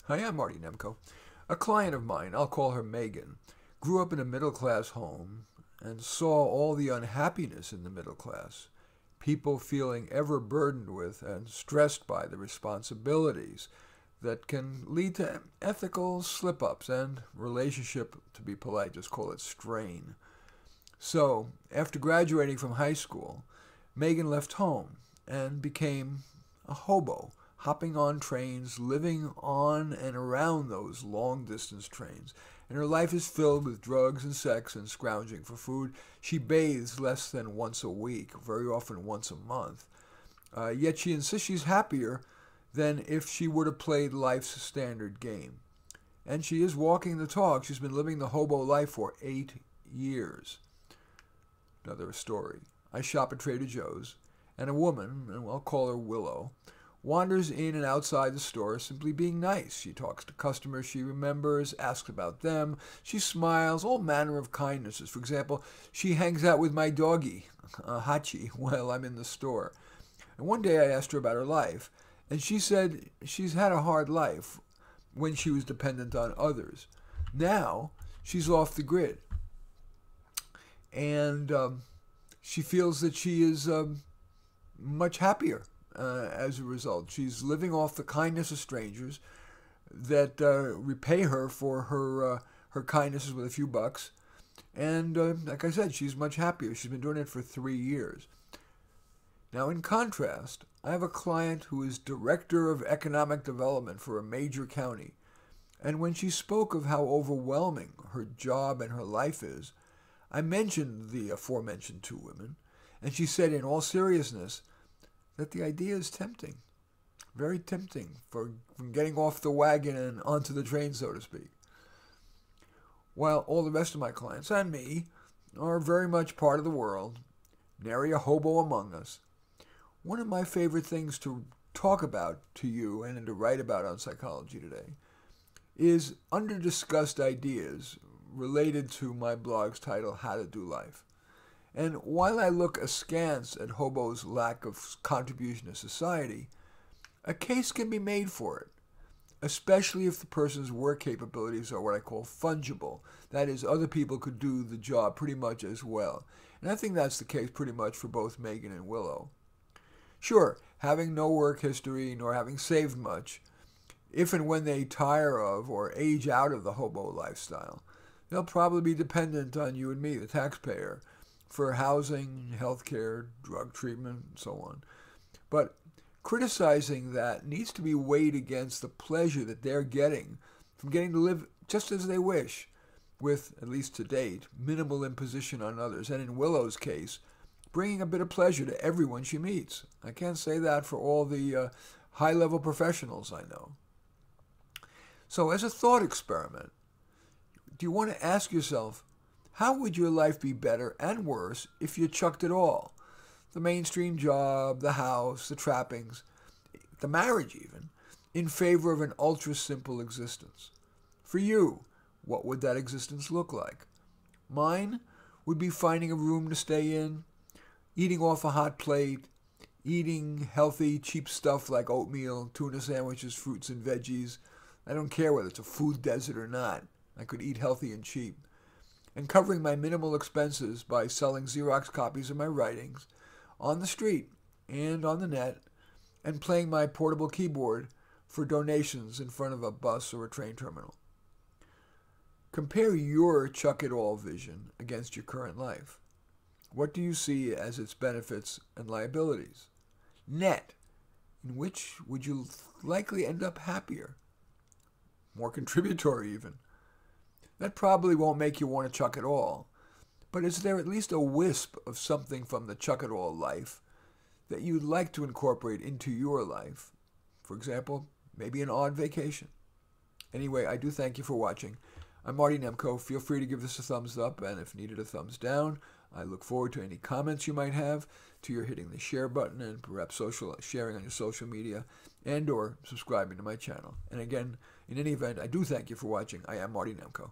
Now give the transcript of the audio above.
Hi, I'm Marty Nemko. A client of mine, I'll call her Megan, grew up in a middle class home and saw all the unhappiness in the middle class. People feeling ever burdened with and stressed by the responsibilities that can lead to ethical slip ups and relationship, to be polite, just call it strain. So, after graduating from high school, Megan left home and became a hobo, hopping on trains, living on and around those long distance trains. And her life is filled with drugs and sex and scrounging for food. She bathes less than once a week, very often once a month. Yet she insists she's happier than if she would have played life's standard game. And she is walking the talk. She's been living the hobo life for 8 years. Another story. I shop at Trader Joe's, and a woman, and I'll call her Willow, wanders in and outside the store simply being nice. She talks to customers she remembers, asks about them. She smiles, all manner of kindnesses. For example, she hangs out with my doggie, Hachi, while I'm in the store. And one day I asked her about her life, and she said she's had a hard life when she was dependent on others. Now, she's off the grid. And she feels that she is much happier as a result. She's living off the kindness of strangers that repay her for her kindnesses with a few bucks. And like I said, she's much happier. She's been doing it for 3 years. Now, in contrast, I have a client who is director of economic development for a major county. And when she spoke of how overwhelming her job and her life is, I mentioned the aforementioned two women, and she said in all seriousness that the idea is tempting, very tempting from getting off the wagon and onto the train, so to speak. While all the rest of my clients and me are very much part of the world, nary a hobo among us, one of my favorite things to talk about to you and to write about on Psychology Today is under-discussed ideas related to my blog's title, How to Do Life. And while I look askance at hobos' lack of contribution to society, a case can be made for it, especially if the person's work capabilities are what I call fungible. That is, other people could do the job pretty much as well. And I think that's the case pretty much for both Megan and Willow. Sure, having no work history nor having saved much, if and when they tire of or age out of the hobo lifestyle, they'll probably be dependent on you and me, the taxpayer, for housing, health care, drug treatment, and so on. But criticizing that needs to be weighed against the pleasure that they're getting from getting to live just as they wish, with, at least to date, minimal imposition on others. And in Willow's case, bringing a bit of pleasure to everyone she meets. I can't say that for all the high-level professionals I know. So as a thought experiment, do you want to ask yourself, how would your life be better and worse if you chucked it all? The mainstream job, the house, the trappings, the marriage even, in favor of an ultra-simple existence. For you, what would that existence look like? Mine would be finding a room to stay in, eating off a hot plate, eating healthy, cheap stuff like oatmeal, tuna sandwiches, fruits and veggies. I don't care whether it's a food desert or not. I could eat healthy and cheap. And covering my minimal expenses by selling Xerox copies of my writings on the street and on the net, and playing my portable keyboard for donations in front of a bus or a train terminal. Compare your chuck-it-all vision against your current life. What do you see as its benefits and liabilities? Net, in which would you likely end up happier? More contributory even. That probably won't make you want to chuck it all, but is there at least a wisp of something from the chuck-it-all life that you'd like to incorporate into your life? For example, maybe an odd vacation. Anyway, I do thank you for watching. I'm Marty Nemko. Feel free to give this a thumbs up, and if needed, a thumbs down. I look forward to any comments you might have, to your hitting the share button and perhaps sharing on your social media, and or subscribing to my channel. And again, in any event, I do thank you for watching. I am Marty Nemko.